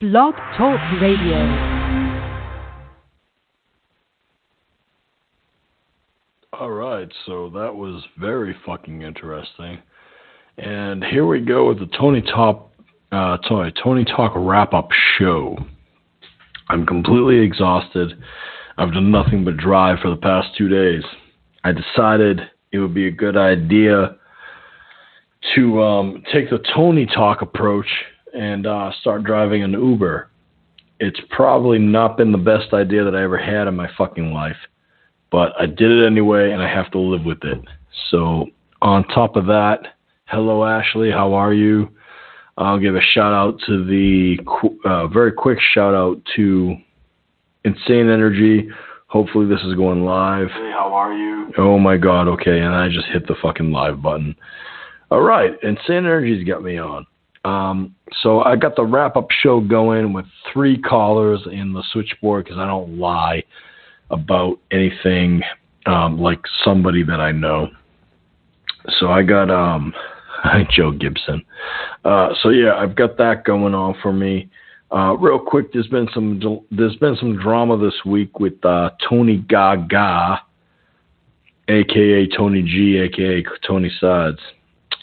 Blog Talk Radio. All right, so that was very fucking interesting. And here we go with the TonyTalk wrap-up show. I'm completely exhausted. I've done nothing but drive for the past 2 days. I decided it would be a good idea to take the TonyTalk approach and start driving an Uber. It's probably not been the best idea that I ever had in my fucking life, but I did it anyway, and I have to live with it. So on top of that, hello, Ashley. How are you? I'll give a shout-out to very quick shout-out to Insane Energy. Hopefully this is going live. Hey, how are you? Oh, my God. Okay, and I just hit the fucking live button. All right, Insane Energy's got me on. So I got the wrap-up show going with 3 callers in the switchboard because I don't lie about anything like somebody that I know. So I got Joe Gibson. So yeah, I've got that going on for me. Real quick, there's been some drama this week with Tony Gaga, aka Tony G, aka Tony Sides.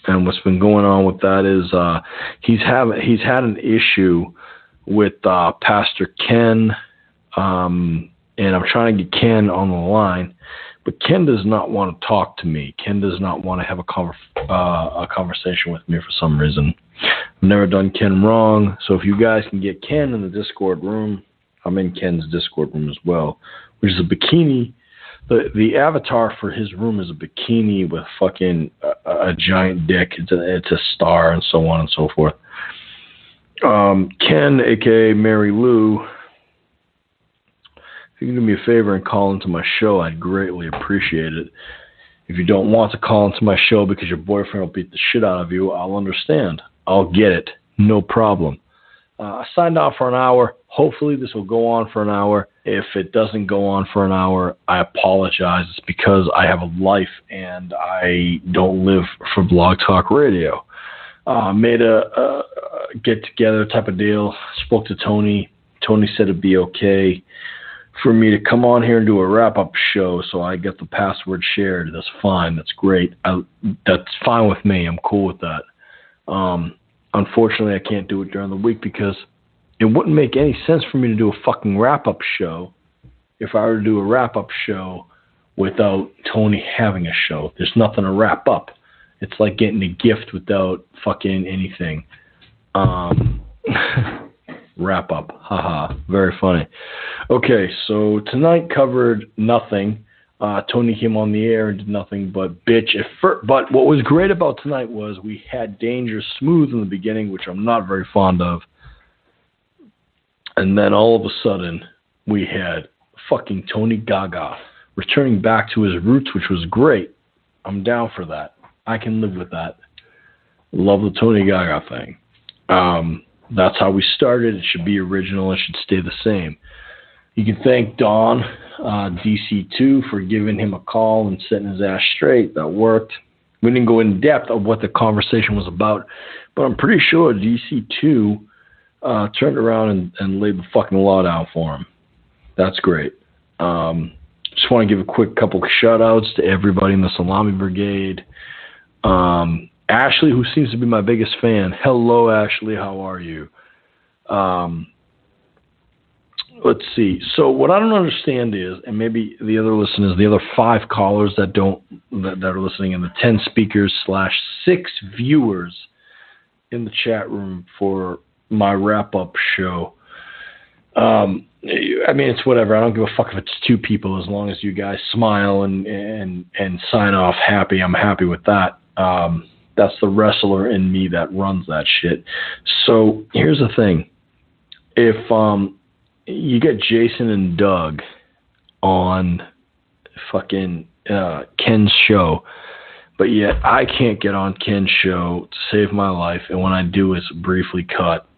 And what's been going on with that is he's had an issue with Pastor Ken, and I'm trying to get Ken on the line, but Ken does not want to talk to me. Ken does not want to have a conversation with me for some reason. I've never done Ken wrong, so if you guys can get Ken in the Discord room, I'm in Ken's Discord room as well, which is a bikini. The avatar for his room is a bikini with fucking a giant dick. It's a star and so on and so forth. Ken, a.k.a. Mary Lou, if you can do me a favor and call into my show, I'd greatly appreciate it. If you don't want to call into my show because your boyfriend will beat the shit out of you, I'll understand. I'll get it. No problem. I signed on for an hour. Hopefully this will go on for an hour. If it doesn't go on for an hour, I apologize. It's because I have a life and I don't live for Blog Talk Radio. Made a get-together type of deal. Spoke to Tony. Tony said it'd be okay for me to come on here and do a wrap-up show, so I get the password shared. That's fine. That's great. That's fine with me. I'm cool with that. Unfortunately, I can't do it during the week because it wouldn't make any sense for me to do a fucking wrap-up show if I were to do a wrap-up show without Tony having a show. There's nothing to wrap up. It's like getting a gift without fucking anything. Wrap up. Haha. Very funny. Okay, so tonight covered nothing. Tony came on the air and did nothing but bitch. But what was great about tonight was we had Danger Smooth in the beginning, which I'm not very fond of. And then all of a sudden, we had fucking Tony Gaga returning back to his roots, which was great. I'm down for that. I can live with that. Love the Tony Gaga thing. That's how we started. It should be original. It should stay the same. You can thank Don, DC2, for giving him a call and setting his ass straight. That worked. We didn't go in depth of what the conversation was about, but I'm pretty sure DC2 turned around and laid the fucking law down for him. That's great. Just want to give a quick couple of shout-outs to everybody in the Salami Brigade. Ashley, who seems to be my biggest fan. Hello, Ashley. How are you? Let's see. So what I don't understand is, and maybe the other listeners, the other 5 callers that are listening, and the 10 speakers / 6 viewers in the chat room for my wrap-up show. I mean, it's whatever. I don't give a fuck if it's 2 people, as long as you guys smile and sign off happy. I'm happy with that. That's the wrestler in me that runs that shit. So here's the thing. If you get Jason and Doug on fucking Ken's show, but yet I can't get on Ken's show to save my life, and when I do, it's briefly cut.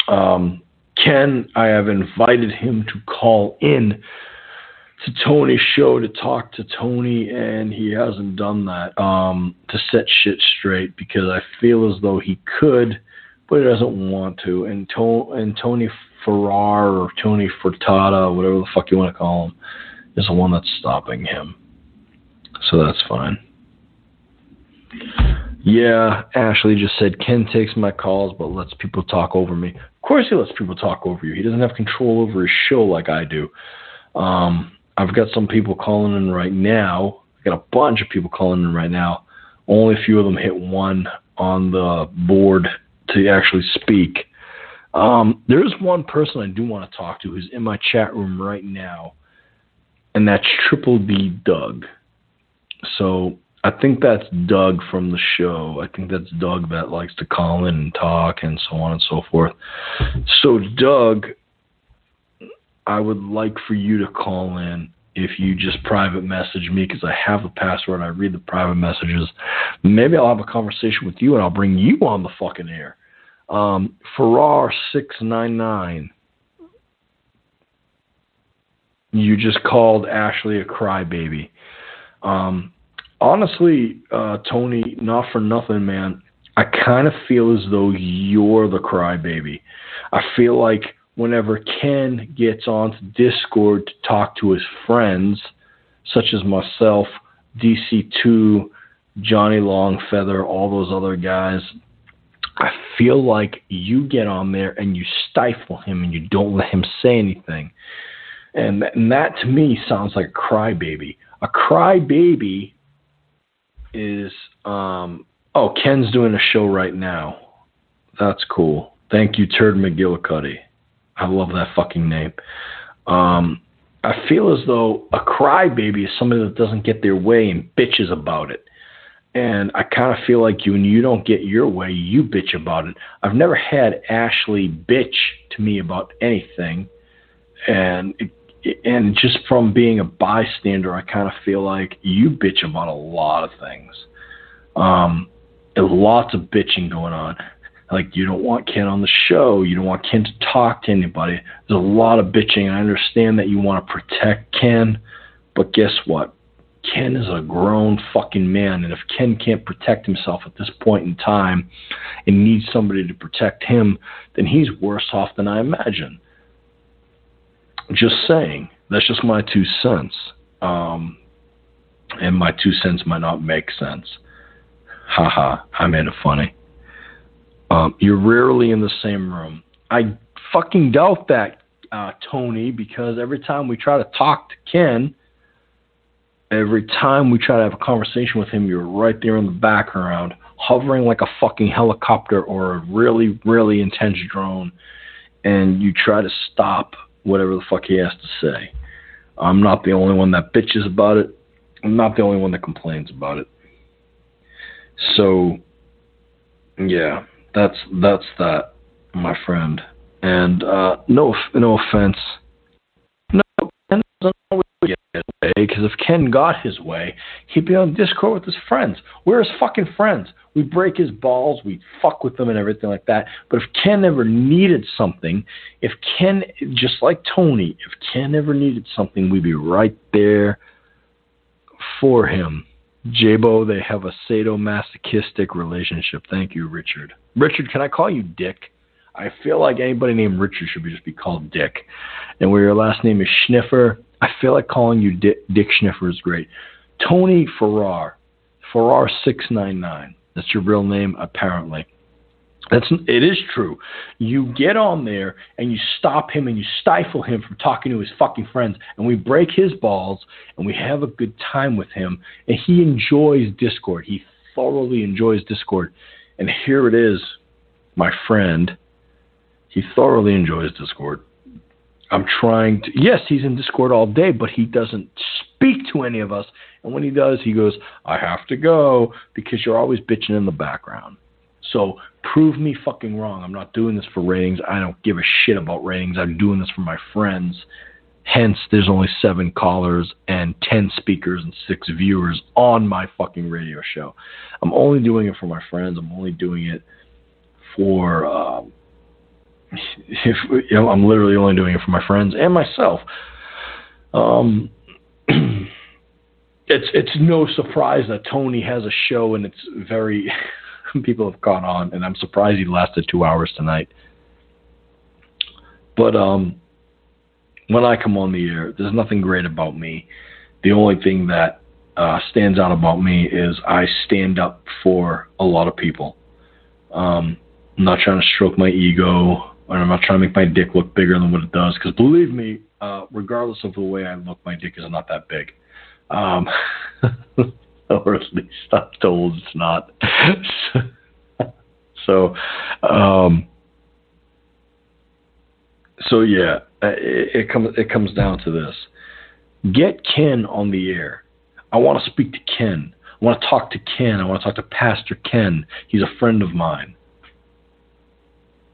Ken, I have invited him to call in to Tony's show to talk to Tony, and he hasn't done that to set shit straight, because I feel as though he could, but he doesn't want to. And Tony Ferrar or Tony Furtada, whatever the fuck you want to call him, is the one that's stopping him. So that's fine. Yeah, Ashley just said, Ken takes my calls but lets people talk over me. Of course he lets people talk over you. He doesn't have control over his show like I do. I've got some people calling in right now. I've got a bunch of people calling in right now. Only a few of them hit 1 on the board to actually speak. There is one person I do want to talk to who's in my chat room right now, and that's Triple D Doug. So I think that's Doug from the show. I think that's Doug that likes to call in and talk and so on and so forth. So, Doug, I would like for you to call in if you just private message me, because I have the password. I read the private messages. Maybe I'll have a conversation with you and I'll bring you on the fucking air. Ferrar699. You just called Ashley a crybaby. Honestly, Tony, not for nothing, man, I kind of feel as though you're the crybaby. I feel like whenever Ken gets onto Discord to talk to his friends, such as myself, DC2, Johnny Longfeather, all those other guys, I feel like you get on there and you stifle him and you don't let him say anything. And that to me sounds like a crybaby. A crybaby is, Ken's doing a show right now. That's cool. Thank you, Turd McGillicuddy. I love that fucking name. I feel as though a crybaby is somebody that doesn't get their way and bitches about it. And I kind of feel like when you don't get your way, you bitch about it. I've never had Ashley bitch to me about anything. And just from being a bystander, I kind of feel like you bitch about a lot of things. There's lots of bitching going on. Like, you don't want Ken on the show. You don't want Ken to talk to anybody. There's a lot of bitching. I understand that you want to protect Ken, but guess what? Ken is a grown fucking man, and if Ken can't protect himself at this point in time and needs somebody to protect him, then he's worse off than I imagine. Just saying. That's just my 2 cents. And my 2 cents might not make sense. Haha, I made it funny. You're rarely in the same room. I fucking doubt that, Tony, because every time we try to talk to Ken, every time we try to have a conversation with him, you're right there in the background, hovering like a fucking helicopter or a really, really intense drone, and you try to stop whatever the fuck he has to say. I'm not the only one that bitches about it. I'm not the only one that complains about it. So, yeah, that's that, my friend. And no offense. No, Ken doesn't always get his way, because if Ken got his way, he'd be on Discord with his friends. We're his fucking friends. We break his balls, we fuck with them and everything like that. But if Ken ever needed something, if Ken, just like Tony, if Ken ever needed something, we'd be right there for him. Jabo, they have a sadomasochistic relationship. Thank you, Richard. Richard, can I call you Dick? I feel like anybody named Richard should just be called Dick. And where your last name is Schniffer, I feel like calling you Dick Schniffer is great. Tony Ferrar, Ferrar699. That's your real name, apparently. It is true. You get on there and you stop him and you stifle him from talking to his fucking friends, and we break his balls and we have a good time with him, and he enjoys Discord. He thoroughly enjoys Discord. And here it is, my friend. He thoroughly enjoys Discord. I'm trying to... Yes, he's in Discord all day, but he doesn't speak to any of us. And when he does, he goes, I have to go, because you're always bitching in the background. So prove me fucking wrong. I'm not doing this for ratings. I don't give a shit about ratings. I'm doing this for my friends. Hence, there's only 7 callers and 10 speakers and 6 viewers on my fucking radio show. I'm only doing it for my friends. I'm only doing it for... I'm literally only doing it for my friends and myself. It's no surprise that Tony has a show, and it's very people have caught on, and I'm surprised he lasted 2 hours tonight. But when I come on the air, there's nothing great about me. The only thing that stands out about me is I stand up for a lot of people. I'm not trying to stroke my ego, or I'm not trying to make my dick look bigger than what it does, because believe me, regardless of the way I look, my dick is not that big. Or at least I'm told it's not. So yeah, it comes down to this. Get Ken on the air. I want to speak to Ken. I want to talk to Ken. I want to talk to Pastor Ken. He's a friend of mine.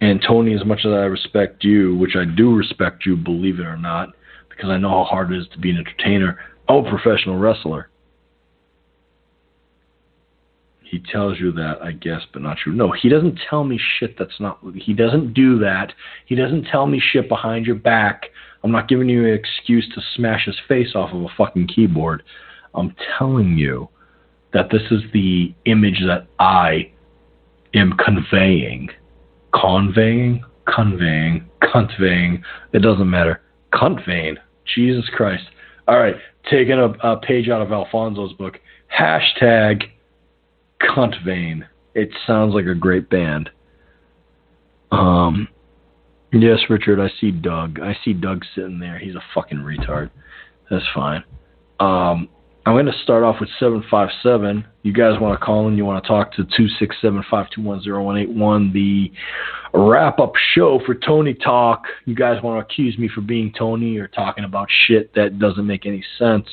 And Tony, as much as I respect you, which I do respect you, believe it or not, because I know how hard it is to be an entertainer, I'm a professional wrestler. He tells you that, I guess, but not true. No, he doesn't tell me shit that's not... He doesn't do that. He doesn't tell me shit behind your back. I'm not giving you an excuse to smash his face off of a fucking keyboard. I'm telling you that this is the image that I am conveying. Conveying? It doesn't matter. Conveying. Jesus Christ. All right, taking a page out of Alfonso's book. Hashtag Conveying. It sounds like a great band. Yes, Richard, I see Doug. I see Doug sitting there. He's a fucking retard. That's fine. I'm going to start off with 757. You guys want to call in? You want to talk to 267-521-0181, the wrap-up show for Tony Talk. You guys want to accuse me for being Tony or talking about shit that doesn't make any sense?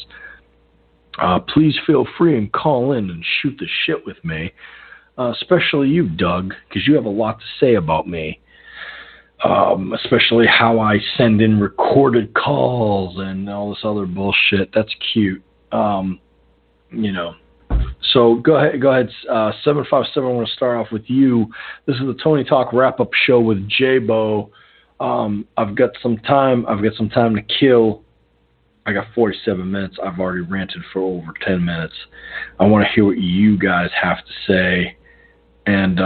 Please feel free and call in and shoot the shit with me, especially you, Doug, because you have a lot to say about me. Especially how I send in recorded calls and all this other bullshit. That's cute. So go ahead. 757. I want to start off with you. This is the Tony Talk wrap-up show with J-Bo. I've got some time to kill. I got 47 minutes. I've already ranted for over 10 minutes. I want to hear what you guys have to say. And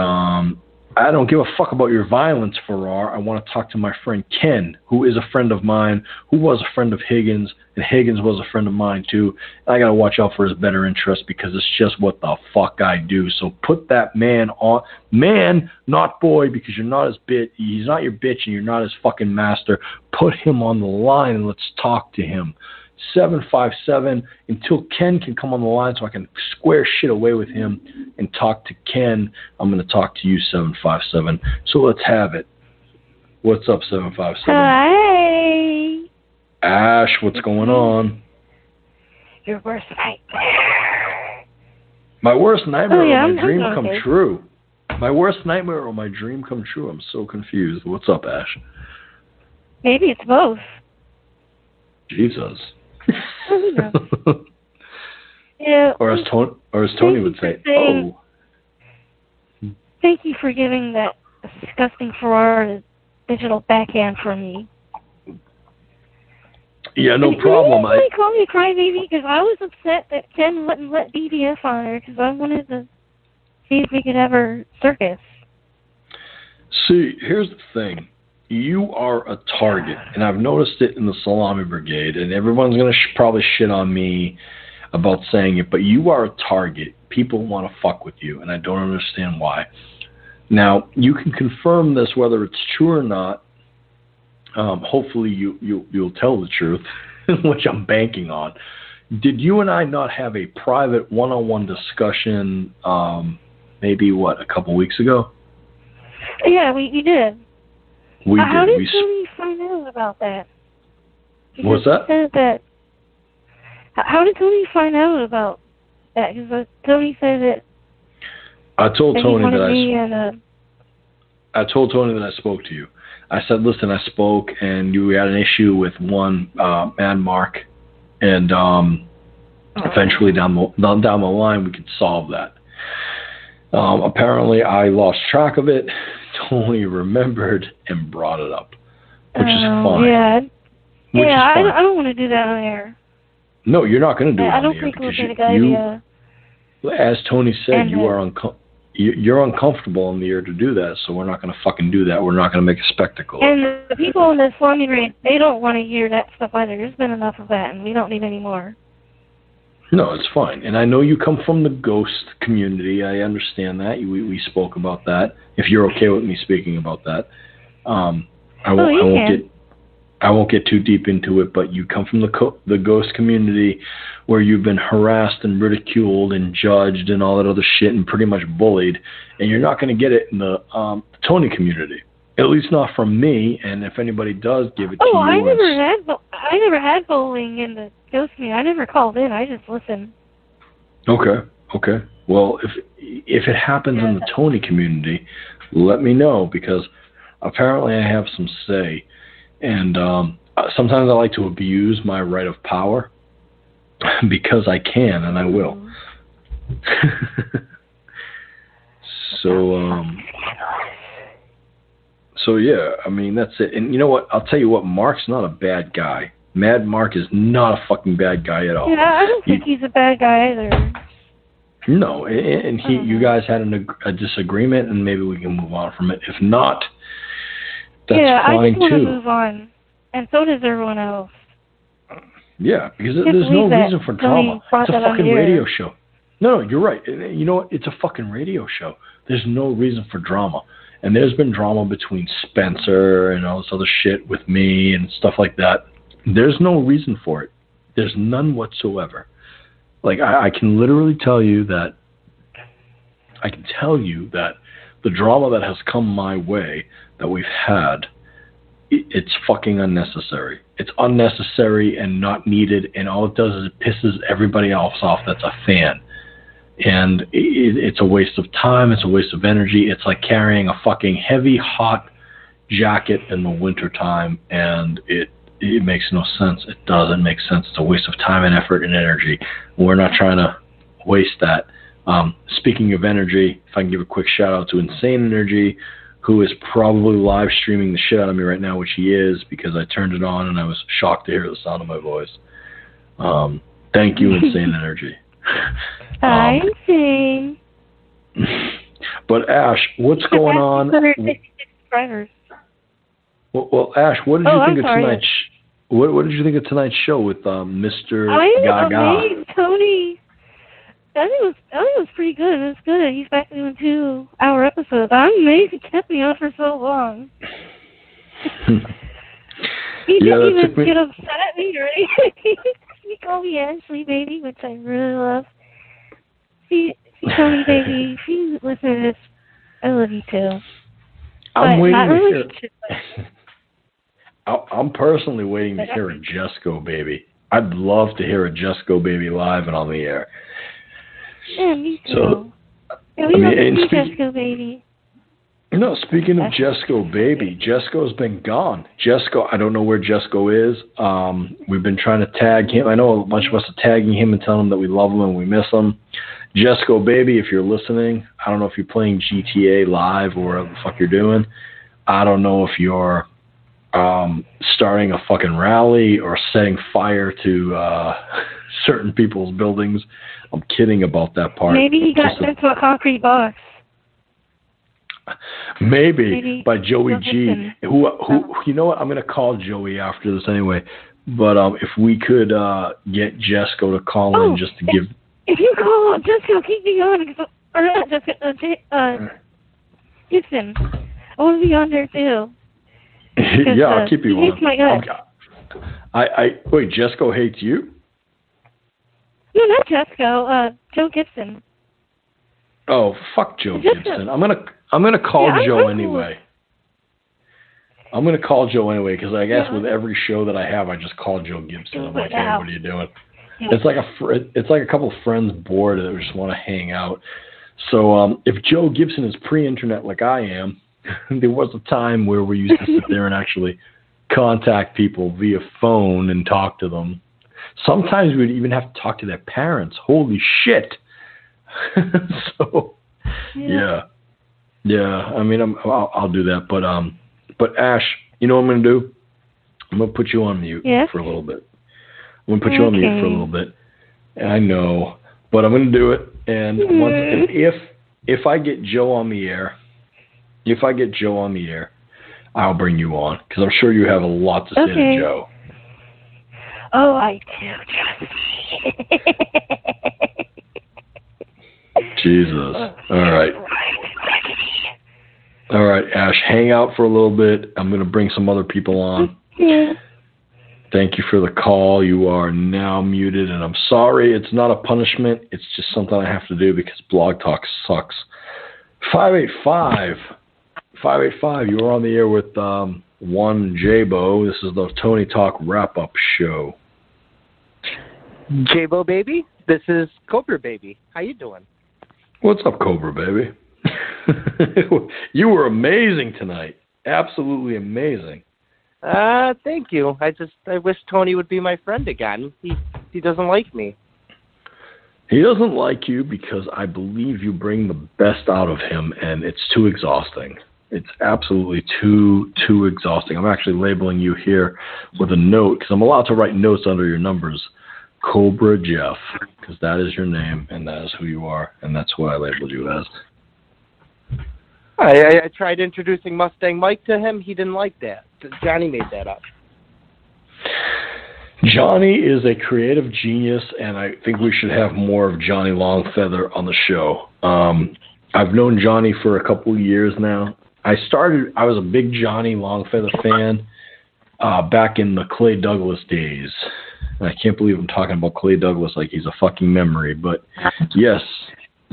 I don't give a fuck about your violence, Farrar. I want to talk to my friend Ken, who is a friend of mine, who was a friend of Higgins, and Higgins was a friend of mine too. And I got to watch out for his better interest because it's just what the fuck I do. So put that man on, man, not boy, because you're not his bitch. He's not your bitch and you're not his fucking master. Put him on the line and let's talk to him. 757 until Ken can come on the line so I can square shit away with him and talk to Ken. I'm going to talk to you, 757. So let's have it. What's up, 757? Hi. Ash, what's going on? Your worst nightmare. My worst nightmare or my dream come okay. true? My worst nightmare or my dream come true? I'm so confused. What's up, Ash? Maybe it's both. Jesus. Yeah. Or as Tony would say, oh. Thank you for giving that disgusting Farrar digital backhand for me. Yeah, no problem. You call me a crybaby because I was upset that Ken wouldn't let BDF on her because I wanted to see if we could have her circus. See, here's the thing. You are a target, and I've noticed it in the Salami Brigade, and everyone's going to probably shit on me about saying it, but you are a target. People want to fuck with you, and I don't understand why. Now, you can confirm this whether it's true or not. Hopefully you'll tell the truth, which I'm banking on. Did you and I not have a private one-on-one discussion maybe, a couple weeks ago? Yeah, we did. How did Tony find out about that? What's that? How did Tony find out about that? Because Tony said that. I told Tony that I spoke to you. I said, listen, I spoke, and you had an issue with one man, Mark, and eventually down the line we could solve that. Apparently, I lost track of it. Tony remembered and brought it up, which is fine. Yeah, I don't want to do that on air. No, you're not going to do it on air. I don't think it would be a good idea. As Tony said, you are you're uncomfortable in the air to do that, so we're not going to fucking do that. We're not going to make a spectacle. And the people in this Slummy raid, they don't want to hear that stuff either. There's been enough of that, and we don't need any more. No, it's fine. And I know you come from the ghost community. I understand that. We spoke about that. If you're okay with me speaking about that, I won't get too deep into it. But you come from the ghost community, where you've been harassed and ridiculed and judged and all that other shit, and pretty much bullied. And you're not going to get it in the Tony community. At least not from me. And if anybody does give it to you, I never had bullying in the ghost community. I never called in. I just listened. Okay. Well, if it happens in the Tony community, let me know, because apparently I have some say, and sometimes I like to abuse my right of power because I can, and I will. So yeah, I mean, that's it. And you know what? I'll tell you what, Mark's not a bad guy. Mad Mark is not a fucking bad guy at all. Yeah, I don't think he's a bad guy either. No, and you guys had a disagreement, and maybe we can move on from it. If not, that's fine too. Yeah, I just want to move on, and so does everyone else. Yeah, because there's no reason for drama. It's a fucking radio show. No, you're right. You know what? It's a fucking radio show. There's no reason for drama. And there's been drama between Spencer and all this other shit with me and stuff like that. There's no reason for it. There's none whatsoever. Like, I can literally tell you that the drama that has come my way that we've had, it's fucking unnecessary. It's unnecessary and not needed, and all it does is it pisses everybody else off that's a fan. And it's a waste of time. It's a waste of energy. It's like carrying a fucking heavy, hot jacket in the wintertime, and it makes no sense. It doesn't make sense. It's a waste of time and effort and energy. We're not trying to waste that. Speaking of energy, if I can give a quick shout out to Insane Energy, who is probably live streaming the shit out of me right now, which he is, because I turned it on and I was shocked to hear the sound of my voice. Thank you, Insane Energy. I'm insane. But Ash, what's going on? Well, Ash, what did you think of tonight's? What did you think of tonight's show with Mr. Gaga? Tony. I think it was pretty good. It was good. He's back doing 2-hour episodes. I'm amazed he kept me on for so long. He didn't even get upset at me or anything. He called me Ashley Baby, which I really love. See, Tony Baby, if you listen to this, I love you too. I'm waiting to hear. I'm personally waiting to hear a Jesco Baby. I'd love to hear a Jesco Baby live and on the air. Yeah, me too. So, yeah, we love to see Jesco Baby. No, speaking of Jesco Baby, Jesco's been gone. Jesco, I don't know where Jesco is. We've been trying to tag him. I know a bunch of us are tagging him and telling him that we love him and we miss him. Jesco Baby, if you're listening, I don't know if you're playing GTA Live or whatever the fuck you're doing. I don't know if you're starting a fucking rally or setting fire to certain people's buildings. I'm kidding about that part. Maybe he got sent to a concrete box. Maybe by Joey G. Who you know what? I'm gonna call Joey after this anyway. But if we could get Jesco to call in just to give. If you call Jesco, keep me on. Or not Jesco, Gibson. I want to be on there too. Yeah, I'll keep you on. He hates my guts. Wait, Jesco hates you? No, not Jesco. Joe Gibson. Oh, fuck Joe Gibson. I'm gonna call Joe anyway. I'm gonna call Joe anyway because I guess with every show that I have, I just call Joe Gibson. I'm like, hey, what are you doing? Yeah. It's like a couple of friends bored that just want to hang out. So if Joe Gibson is pre-internet like I am, there was a time where we used to sit there and actually contact people via phone and talk to them. Sometimes we'd even have to talk to their parents. Holy shit! So, yeah. I mean, I'll do that. But Ash, you know what I'm gonna do? I'm gonna put you on mute for a little bit. I'm gonna put you on mute for a little bit. I know, but I'm gonna do it. And if I get Joe on the air, I'll bring you on because I'm sure you have a lot to say to Joe. Oh, I do. Jesus. All right, Ash, hang out for a little bit. I'm going to bring some other people on. Yeah. Thank you for the call. You are now muted, and I'm sorry. It's not a punishment. It's just something I have to do because Blogtalk sucks. 585, you are on the air with one J-Bo. This is the TonyTalk wrap-up show. J-Bo, baby. This is Cobra, baby. How you doing? What's up, Cobra, baby? You were amazing tonight. Absolutely amazing. Thank you. I wish Tony would be my friend again. He doesn't like me. He doesn't like you because I believe you bring the best out of him, and it's too exhausting. It's absolutely too exhausting. I'm actually labeling you here with a note because I'm allowed to write notes under your numbers. Cobra Jeff, because that is your name, and that is who you are, and that's what I labeled you as. I tried introducing Mustang Mike to him. He didn't like that. Johnny made that up. Johnny is a creative genius, and I think we should have more of Johnny Longfeather on the show. I've known Johnny for a couple of years now. I was a big Johnny Longfeather fan back in the Clay Douglas days. And I can't believe I'm talking about Clay Douglas like he's a fucking memory, but yes,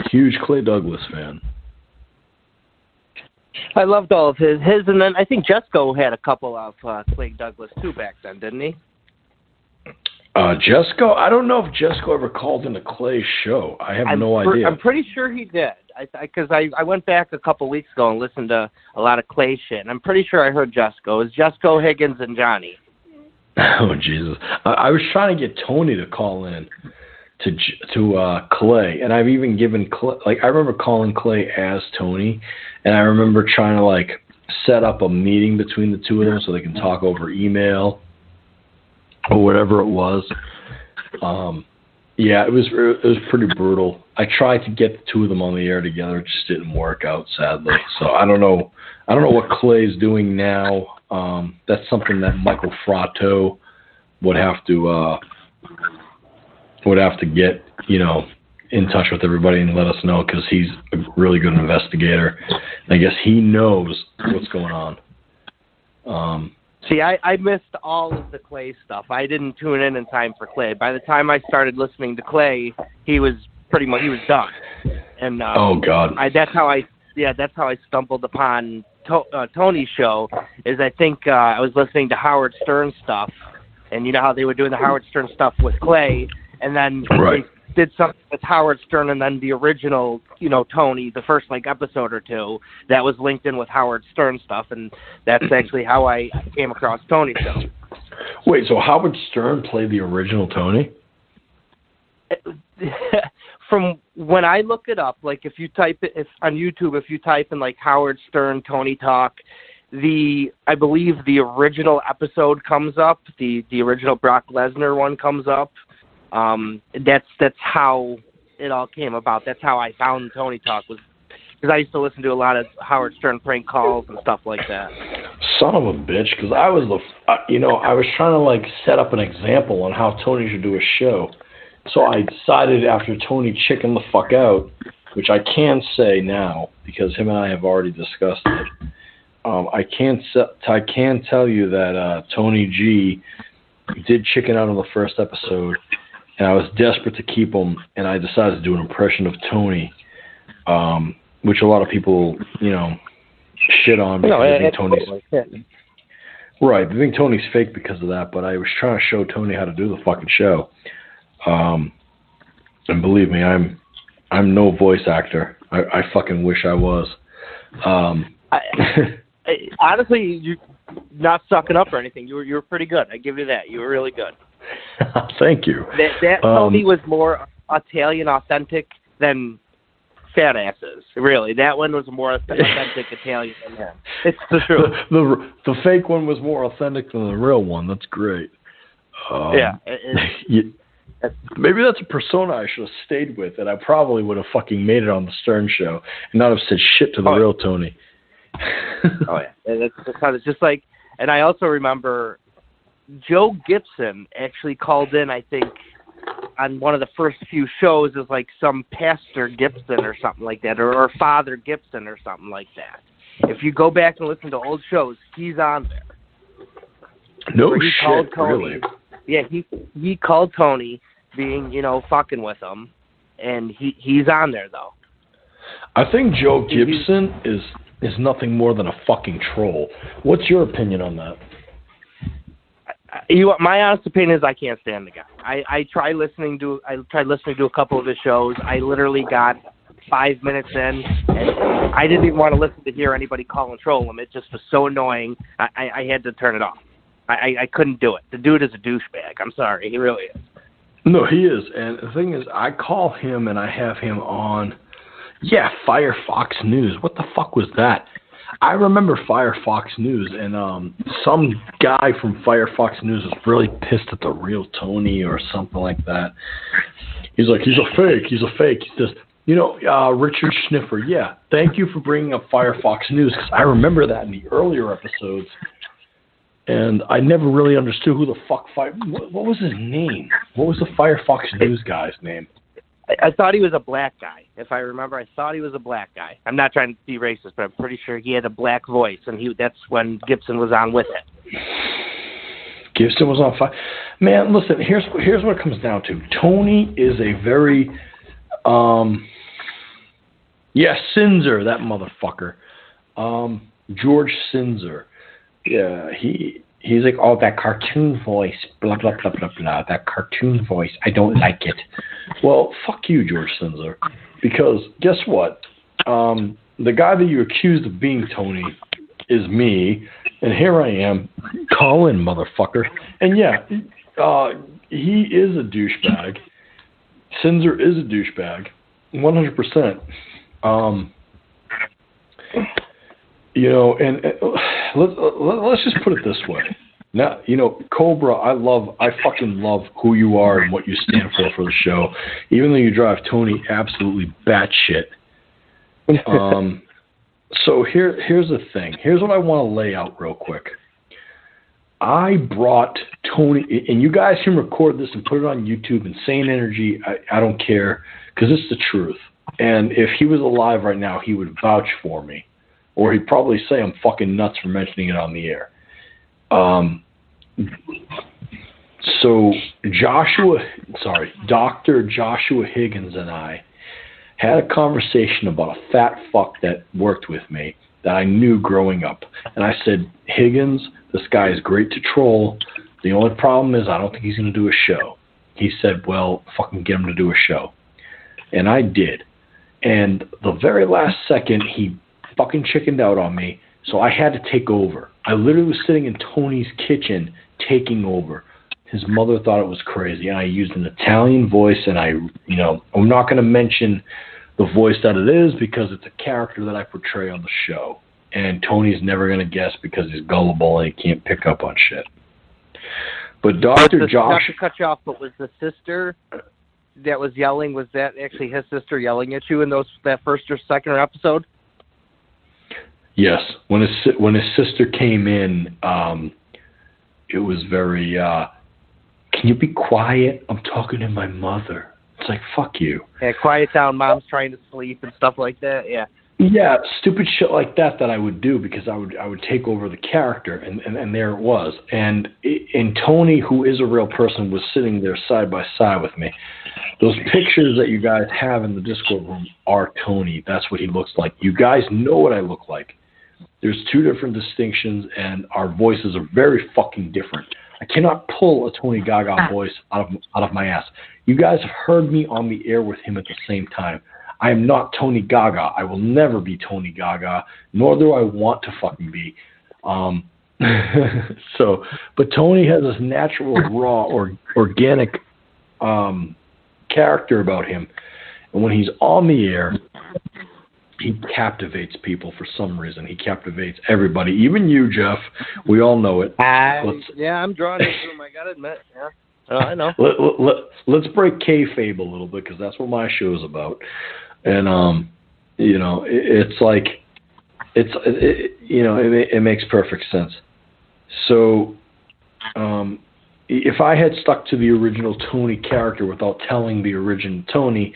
huge Clay Douglas fan. I loved all of his, and then I think Jesco had a couple of Clay Douglas too back then, didn't he? Jesco? I don't know if Jesco ever called in a Clay show. I have no idea. I'm pretty sure he did, because I went back a couple weeks ago and listened to a lot of Clay shit, and I'm pretty sure I heard Jesco. It was Jesco, Higgins, and Johnny. Oh, Jesus. I was trying to get Tony to call in to Clay, and I've even given Clay, I remember calling Clay as Tony, and I remember trying to set up a meeting between the two of them so they can talk over email or whatever it was. Yeah, it was pretty brutal. I tried to get the two of them on the air together, it just didn't work out, sadly. So I don't know what Clay's doing now. That's something that Michael Fratto would have to get, in touch with everybody and let us know, because he's a really good investigator. I guess he knows what's going on. See, I missed all of the Clay stuff. I didn't tune in time for Clay. By the time I started listening to Clay, he was done. And oh God, that's how I stumbled upon Tony's show. Is I think I was listening to Howard Stern stuff, and you know how they were doing the Howard Stern stuff with Clay, and then right. They did something with Howard Stern, and then the original, Tony, the first episode or two, that was linked in with Howard Stern stuff, and that's actually how I came across Tony's show. Wait, so Howard Stern played the original Tony? From when I look it up, if you type it on YouTube, if you type in Howard Stern TonyTalk, I believe the original episode comes up, the original Brock Lesnar one comes up. That's how it all came about. That's how I found TonyTalk, was because I used to listen to a lot of Howard Stern prank calls and stuff like that. Son of a bitch, because I was I was trying to set up an example on how Tony should do a show. So I decided after Tony chickened the fuck out, which I can say now because him and I have already discussed it. I can tell you that Tony G did chicken out on the first episode, and I was desperate to keep him, and I decided to do an impression of Tony, which a lot of people, shit on because they think Tony's right. They think Tony's fake because of that. But I was trying to show Tony how to do the fucking show, and believe me, I'm no voice actor. I fucking wish I was. Honestly, you're not sucking up or anything. You were pretty good. I give you that. You were really good. Thank you. That Tony was more Italian authentic than fat asses. Really, that one was more authentic Italian than him. It's the truth. The fake one was more authentic than the real one. That's great. Yeah. Maybe that's a persona I should have stayed with, and I probably would have fucking made it on the Stern Show and not have said shit to the real Tony. Oh yeah, it's just like, and I also remember Joe Gibson actually called in, I think, on one of the first few shows as like some Pastor Gibson or something like that, or Father Gibson or something like that. If you go back and listen to old shows, he's on there. No shit, really? Yeah, he called Tony being, fucking with him, and he's on there though. I think Joe Gibson is nothing more than a fucking troll. What's your opinion on that? My honest opinion is I can't stand the guy. I tried listening to a couple of his shows. I literally got 5 minutes in, and I didn't even want to listen to hear anybody call and troll him. It just was so annoying. I had to turn it off. I couldn't do it. The dude is a douchebag. I'm sorry. He really is. No, he is. And the thing is, I call him and I have him on, Firefox News. What the fuck was that? I remember Firefox News, and some guy from Firefox News was really pissed at the real Tony or something like that. He's like, he's a fake. He says, Richard Schniffer, yeah, thank you for bringing up Firefox News, because I remember that in the earlier episodes, and I never really understood who the fuck, what was his name? What was the Firefox News guy's name? I thought he was a black guy. If I remember, I thought he was a black guy. I'm not trying to be racist, but I'm pretty sure he had a black voice, and that's when Gibson was on with it. Gibson was on fire. Man, listen, here's what it comes down to. Tony is a very, Sinzer, that motherfucker. George Sinzer. Yeah, he's like, oh, that cartoon voice, blah, blah, blah, blah, blah, that cartoon voice, I don't like it. Well, fuck you, George Sinzer, because guess what? The guy that you accused of being Tony is me, and here I am. Call in, motherfucker. And he is a douchebag. Sinzer is a douchebag, 100%. And let's just put it this way. Now, Cobra, I fucking love who you are and what you stand for the show, even though you drive Tony absolutely batshit. So here's the thing. Here's what I want to lay out real quick. I brought Tony, and you guys can record this and put it on YouTube, Insane Energy. I don't care, because it's the truth. And if he was alive right now, he would vouch for me. Or he'd probably say I'm fucking nuts for mentioning it on the air. So Dr. Joshua Higgins and I had a conversation about a fat fuck that worked with me that I knew growing up. And I said, Higgins, this guy is great to troll. The only problem is I don't think he's going to do a show. He said, well, fucking get him to do a show. And I did. And the very last second, he fucking chickened out on me, so I had to take over. I literally was sitting in Tony's kitchen taking over. His mother thought it was crazy, and I used an Italian voice, and I'm not going to mention the voice that it is because it's a character that I portray on the show, and Tony's never going to guess because he's gullible and he can't pick up on shit. But Dr. Josh... Not to cut you off, but was the sister that was yelling, was that actually his sister yelling at you in that first or second episode? Yes, when his sister came in, it was very, can you be quiet? I'm talking to my mother. It's like, fuck you. Yeah, quiet down, mom's trying to sleep and stuff like that, yeah. Yeah, stupid shit like that I would do because I would take over the character, and there it was. And Tony, who is a real person, was sitting there side by side with me. Those pictures that you guys have in the Discord room are Tony. That's what he looks like. You guys know what I look like. There's two different distinctions, and our voices are very fucking different. I cannot pull a Tony Gaga voice out of my ass. You guys have heard me on the air with him at the same time. I am not Tony Gaga. I will never be Tony Gaga, nor do I want to fucking be. But Tony has this natural, raw, organic character about him. And when he's on the air, he captivates people for some reason. He captivates everybody, even you, Jeff. We all know it. Yeah, I'm drawn into him, I gotta admit. Yeah. I know. Let's break kayfabe a little bit because that's what my show is about. And it's like it makes perfect sense. So if I had stuck to the original Tony character without telling the original Tony,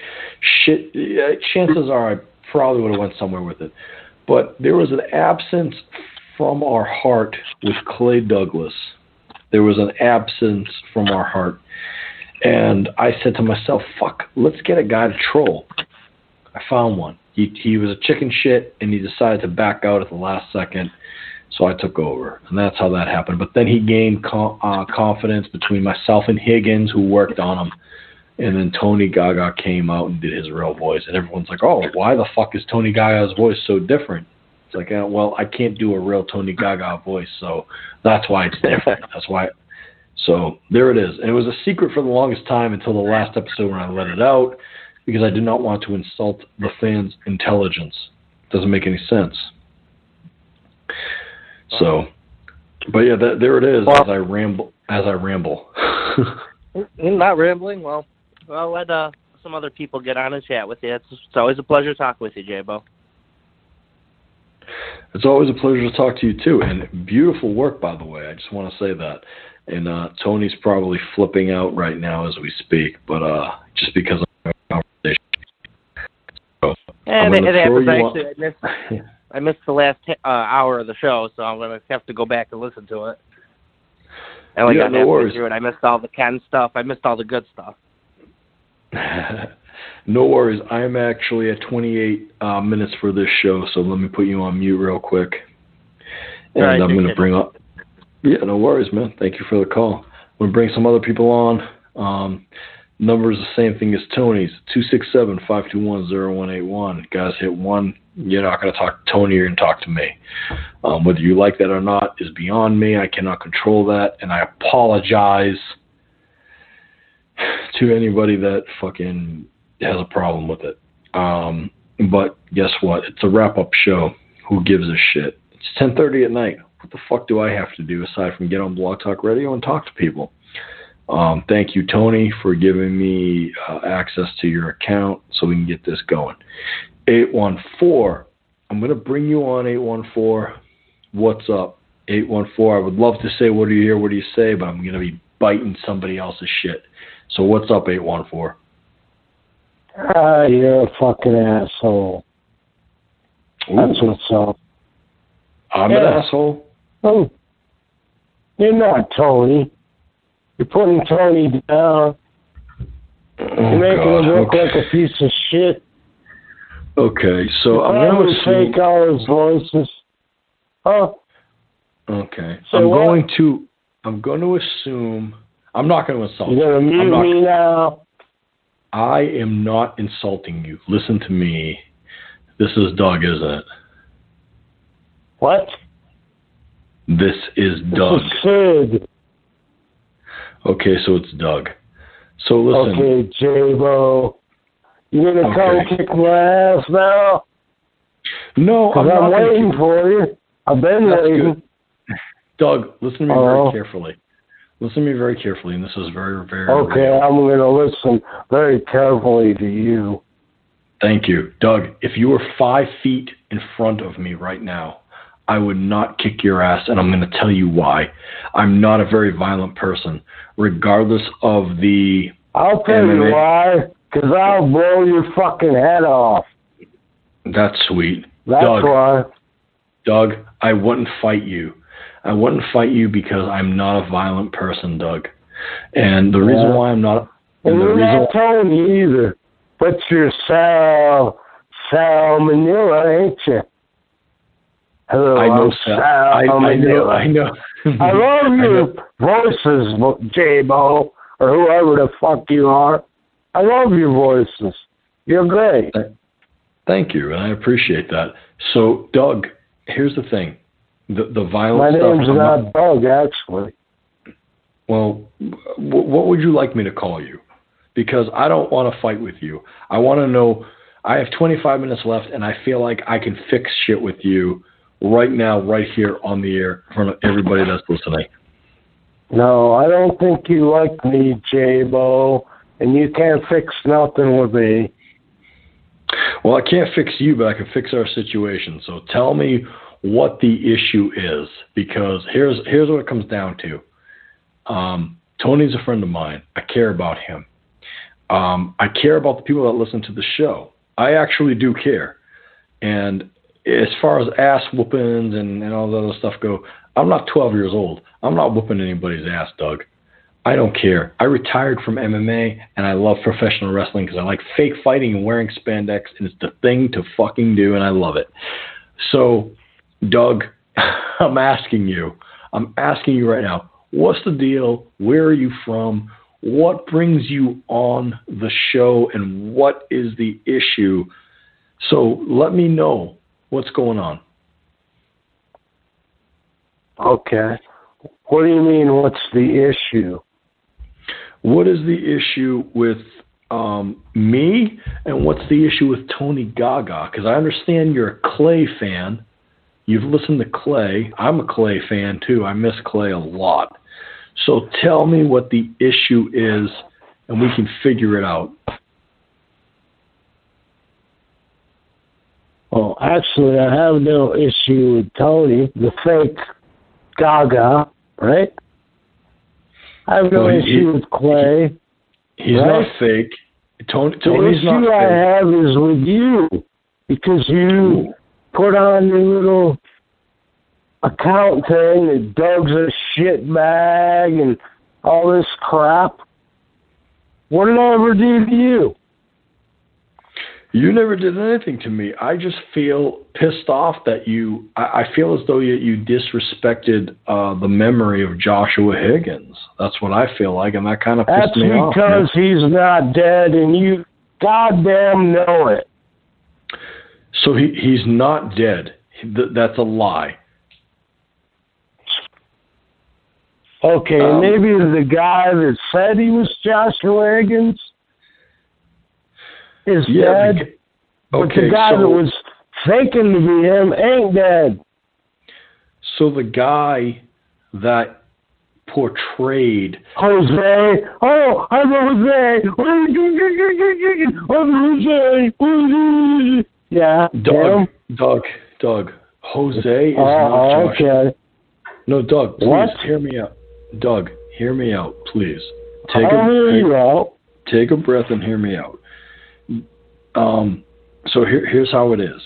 chances are I probably would have went somewhere with it. But there was an absence from our heart with Clay Douglas. There was an absence from our heart. And I said to myself, fuck, let's get a guy to troll. I found one. He was a chicken shit, and he decided to back out at the last second. So I took over, and that's how that happened. But then he gained confidence between myself and Higgins, who worked on him. And then Tony Gaga came out and did his real voice. And everyone's like, oh, why the fuck is Tony Gaga's voice so different? It's like, well, I can't do a real Tony Gaga voice, so that's why it's different. That's why. So there it is. And it was a secret for the longest time until the last episode when I let it out, because I did not want to insult the fans' intelligence. It doesn't make any sense. So, but yeah, there it is. Well, as I ramble. Not rambling. Well, let some other people get on and chat with you. It's always a pleasure talking with you, J-Bo. It's always a pleasure to talk to you too, and beautiful work, by the way. I just want to say that. And Tony's probably flipping out right now as we speak, but just because of our conversation. So, and it happens. Actually, I missed the last hour of the show, so I'm going to have to go back and listen to it. And I got no worries. Through it. I missed all the Ken stuff. I missed all the good stuff. No worries. I'm actually at 28 minutes for this show, so let me put you on mute real quick. And I'm going to bring up... Yeah, no worries, man. Thank you for the call. I'm going to bring some other people on. Number is the same thing as Tony's, 267-521-0181. Guys, hit 1. You're not going to talk to Tony, you're going to talk to me. Whether you like that or not is beyond me. I cannot control that, and I apologize to anybody that fucking has a problem with it. But guess what? It's a wrap-up show. Who gives a shit? It's 10:30 at night. What the fuck do I have to do aside from get on Blogtalk Radio and talk to people? Thank you, Tony, for giving me access to your account so we can get this going. 814. I'm going to bring you on, 814. What's up, 814? I would love to say, what do you hear, what do you say, but I'm going to be biting somebody else's shit. So what's up, 814? You're a fucking asshole. Ooh. That's what's up. I'm an asshole? Oh, you're not Tony. You're putting Tony down. You're making him look like a piece of shit. Okay, so I'm going to take all his voices. Huh? Okay. So I'm going to assume... I'm not going to insult you. You're going to mute me now? I am not insulting you. Listen to me. This is Doug, isn't it? What? This is Doug. This is Sid. Okay, so it's Doug. So listen. Okay, J-Bo. You going to come kick my ass now? No, I'm waiting for you. I've been waiting. Good. Doug, listen to me very carefully. Listen to me very carefully, and this is very, very okay, real. I'm going to listen very carefully to you. Thank you. Doug, if you were 5 feet in front of me right now, I would not kick your ass, and I'm going to tell you why. I'm not a very violent person, regardless of the I'll tell MMA. you why, because I'll blow your fucking head off. That's sweet. That's why. Doug, I wouldn't fight you. I wouldn't fight you because I'm not a violent person, Doug. And the reason why I'm not... And you're not Tony either. But you're Sal Manila, ain't you? Hello, I know Sal. I know. I love your voices, J-Bo, or whoever the fuck you are. I love your voices. You're great. Thank you, and I appreciate that. So, Doug, here's the thing. The violent stuff... My name's not Doug, actually. Well, what would you like me to call you? Because I don't want to fight with you. I want to know... I have 25 minutes left, and I feel like I can fix shit with you right now, right here on the air, in front of everybody that's listening. No, I don't think you like me, J-Bo, and you can't fix nothing with me. Well, I can't fix you, but I can fix our situation. So tell me what the issue is, because here's what it comes down to. Tony's a friend of mine. I care about him. I care about the people that listen to the show. I actually do care. And as far as ass whoopings and all that other stuff go, I'm not 12 years old. I'm not whooping anybody's ass, Doug. I don't care. I retired from MMA, and I love professional wrestling because I like fake fighting and wearing spandex, and it's the thing to fucking do, and I love it. So, Doug, I'm asking you right now, what's the deal? Where are you from? What brings you on the show, and what is the issue? So let me know what's going on. Okay. What do you mean, what's the issue? What is the issue with me, and what's the issue with Tony Gaga? Because I understand you're a Clay fan. You've listened to Clay. I'm a Clay fan, too. I miss Clay a lot. So tell me what the issue is, and we can figure it out. Well, actually, I have no issue with Tony, the fake Gaga, right? I have no issue with Clay. He's right? not fake. Tony's not fake. The issue I have is with you, because you put on your little account thing that Doug's a shit bag and all this crap. What did I ever do to you? You never did anything to me. I just feel pissed off that I feel as though you disrespected the memory of Joshua Higgins. That's what I feel like, and that kind of pissed me off. That's because he's not dead, and you goddamn know it. So he's not dead. That's a lie. Okay, maybe the guy that said he was Joshua Higgins is dead, but the guy that was faking to be him ain't dead. So the guy that portrayed Jose, I'm Jose. Yeah, Doug. Jose is not Josh. Okay. No, Doug, please hear me out. Doug, hear me out, please. Take a breath and hear me out. So here's how it is.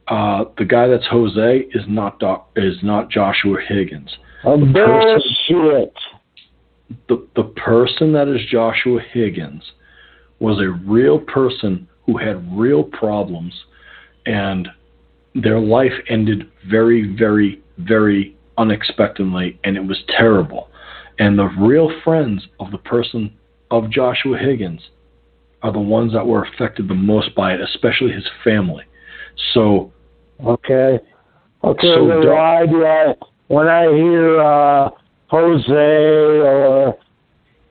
The guy that's Jose is not Joshua Higgins. Bullshit. The person that is Joshua Higgins was a real person who had real problems, and their life ended very, very, very unexpectedly, and it was terrible. And the real friends of the person of Joshua Higgins are the ones that were affected the most by it, especially his family. So, okay. So then why do when I hear Jose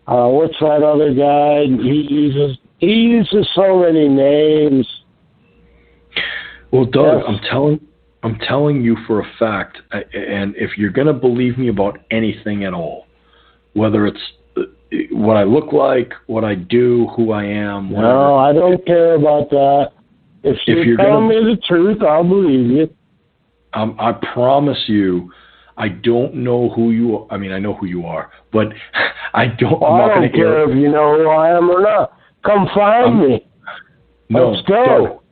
or what's that other guy? He uses so many names. Well, Doug, I'm telling you for a fact, and if you're going to believe me about anything at all, whether it's what I look like, what I do, who I am. Whatever. No, I don't care about that. If you tell me the truth, I'll believe you. I promise you, I don't know who you are. I mean, I know who you are, but I don't. Well, I don't care if you know who I am or not. Come find me. Let's go.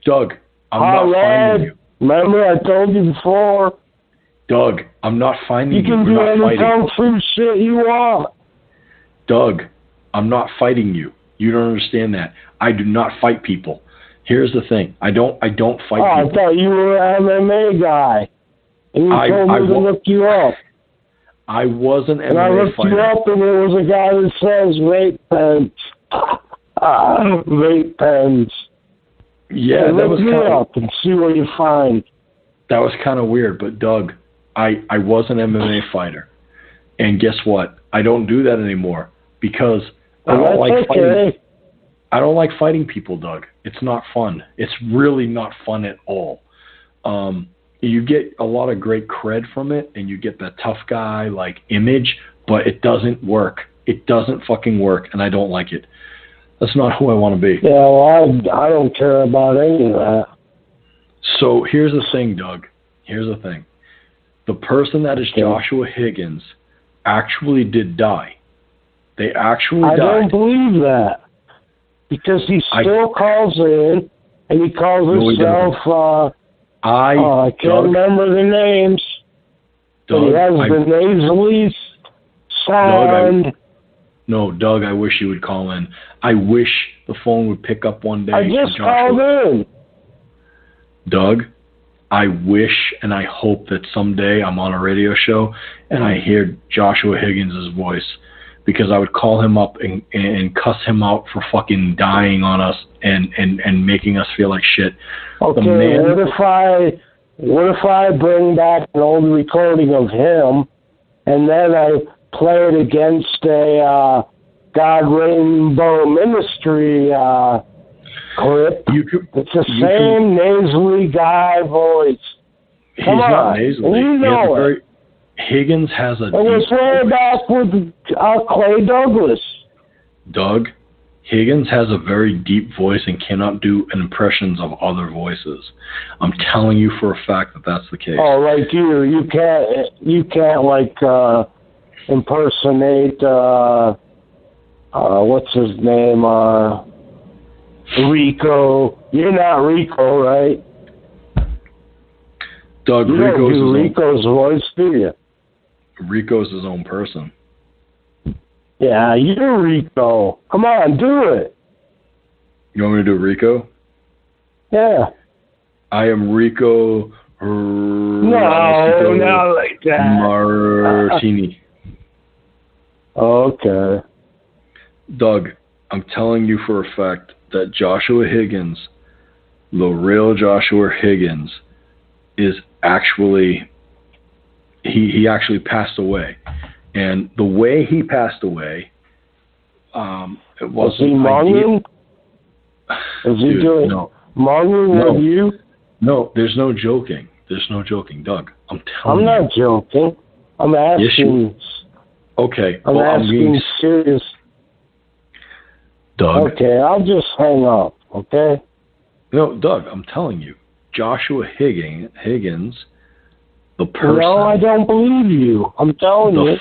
Doug, I'm not finding you. Remember, I told you before. Doug, I'm not finding you. You can do any kung fu shit you want. Doug, I'm not fighting you. You don't understand that. I do not fight people. Here's the thing. I don't fight people. I thought you were an MMA guy. And you told me to look you up. I was an MMA fighter. And I looked you up, and there was a guy that says rape pens. Rape pens. Yeah, that was kind of... Look up and see what you find. That was kind of weird, but Doug, I was an MMA fighter. And guess what? I don't do that anymore because I don't like fighting. I don't like fighting people, Doug. It's not fun. It's really not fun at all. You get a lot of great cred from it, and you get that tough guy like image, but it doesn't work. It doesn't fucking work, and I don't like it. That's not who I want to be. Yeah, well, I don't care about any of that. So here's the thing, Doug. Here's the thing. The person that is Joshua Higgins actually did die. They actually died. I don't believe that. Because he still calls in, and he calls himself, I can't remember the names, but he has the nasally sound. Doug, I wish you would call in. I wish the phone would pick up one day. I just called in. Doug, I wish and I hope that someday I'm on a radio show and I hear Joshua Higgins' voice, because I would call him up and cuss him out for fucking dying on us and making us feel like shit. Okay, what if I bring back an old recording of him and then I play it against a God Rainbow Ministry clip? It's the same nasally guy voice. He's not nasally. You know it. Higgins has a... And it's way back with Clay Douglas. Doug, Higgins has a very deep voice and cannot do impressions of other voices. I'm telling you for a fact that that's the case. Oh, like you can't like impersonate what's his name? Rico. You're not Rico, right? Doug, you don't do Rico's voice, do you? Rico's his own person. Yeah, you're Rico. Come on, do it. You want me to do Rico? Yeah. I am Rico. No, not like that. Martini. Okay. Doug, I'm telling you for a fact that Joshua Higgins, the real Joshua Higgins, is actually... He actually passed away, and the way he passed away, it wasn't. Was he monging? Is he doing monging with you? No, there's no joking. There's no joking, Doug. I'm telling you. I'm not joking. I'm asking. Yes, okay. I'm asking serious. Doug. Okay, I'll just hang up. Okay. No, Doug. I'm telling you, Joshua Higgins. The person. No, I don't believe you. I'm telling you.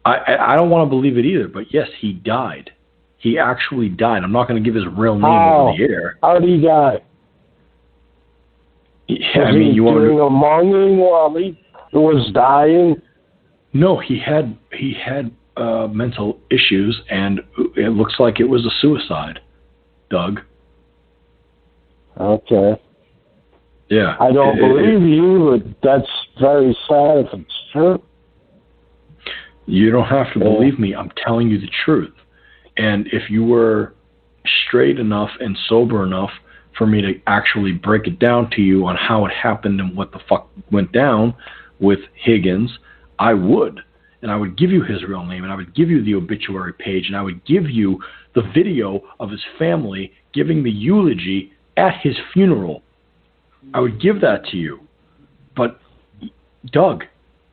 I don't want to believe it either, but yes, he died. He actually died. I'm not going to give his real name over the air. How did he die? Yeah, I mean, you want to doing a monging while he was dying? No, he had mental issues, and it looks like it was a suicide, Doug. Okay. Yeah. I don't believe you, but that's very sad if it's true. You don't have to believe me. I'm telling you the truth. And if you were straight enough and sober enough for me to actually break it down to you on how it happened and what the fuck went down with Higgins, I would. And I would give you his real name, and I would give you the obituary page, and I would give you the video of his family giving the eulogy at his funeral. I would give that to you. But, Doug,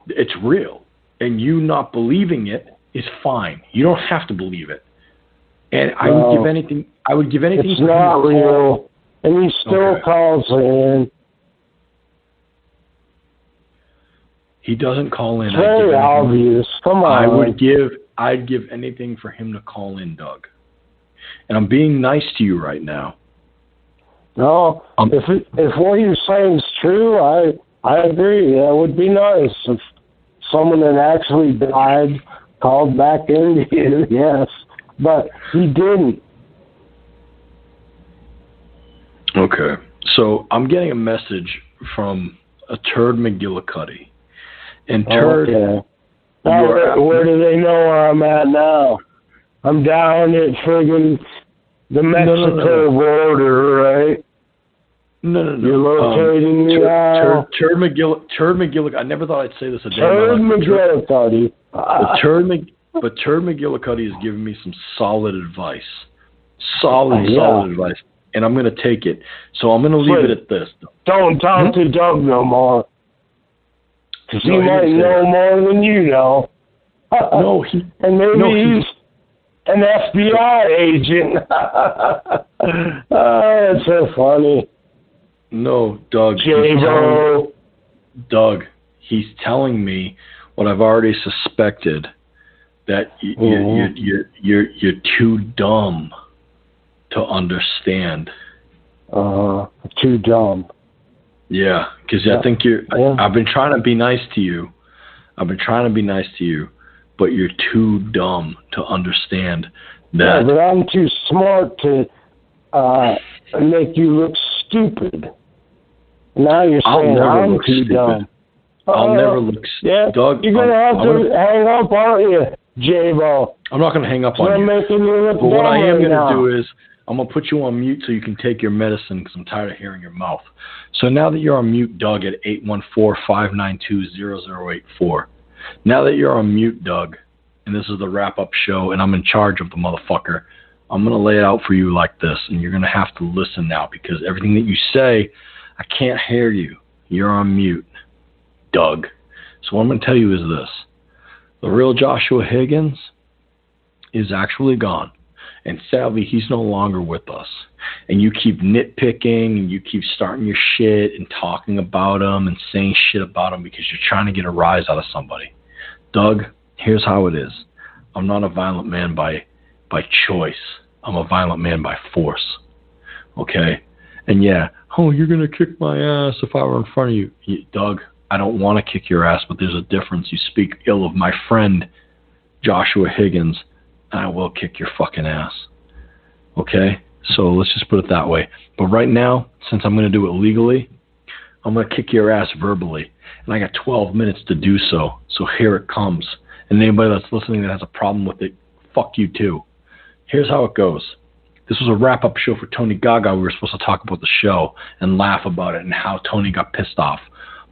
it's real. And you not believing it is fine. You don't have to believe it. And I would give anything. It's not real. And he still calls in. He doesn't call in. It's very obvious. Come on. I'd give anything for him to call in, Doug. And I'm being nice to you right now. No, if what you're saying is true, I agree. That would be nice if someone that actually died called back in to you, yes. But he didn't. Okay. So I'm getting a message from a Turd McGillicuddy. And Turd... Okay. Now, where do they know where I'm at now? I'm down at friggin' the Mexico border, right? No. You're locating me now? Turd McGillicuddy. I never thought I'd say this a day. Turd McGillicuddy. But Turd McGillicuddy has given me some solid advice. Solid advice. And I'm going to take it. So I'm going to leave it at this. Don't talk to Doug no more. Because he might know more than you know. And maybe he's an FBI agent. That's so funny. No, Doug. J-Bo. He's telling me what I've already suspected, that you're too dumb to understand. Too dumb. Yeah, because I think I've been trying to be nice to you. But you're too dumb to understand that. Yeah, but I'm too smart to make you look stupid. Now you're saying I'm too dumb. I'll never look stupid. Yeah, Doug, you're going to have to hang up, aren't you, J-Bo? I'm not going to hang up on you. Making you look but what I am going to do is I'm going to put you on mute so you can take your medicine because I'm tired of hearing your mouth. So now that you're on mute, Doug, at 814-592-0084. Now that you're on mute, Doug, and this is the wrap-up show, and I'm in charge of the motherfucker, I'm going to lay it out for you like this, and you're going to have to listen now because everything that you say, I can't hear you. You're on mute, Doug. So what I'm going to tell you is this. The real Joshua Higgins is actually gone, and sadly, he's no longer with us. And you keep nitpicking, and you keep starting your shit and talking about him and saying shit about him because you're trying to get a rise out of somebody. Doug, here's how it is. I'm not a violent man by choice. I'm a violent man by force. Okay? And yeah, you're going to kick my ass if I were in front of you. Doug, I don't want to kick your ass, but there's a difference. You speak ill of my friend, Joshua Higgins, and I will kick your fucking ass. Okay? So let's just put it that way. But right now, since I'm going to do it legally, I'm going to kick your ass verbally. And I got 12 minutes to do so. So here it comes. And anybody that's listening that has a problem with it, fuck you too. Here's how it goes. This was a wrap-up show for Tony Gaga. We were supposed to talk about the show and laugh about it and how Tony got pissed off.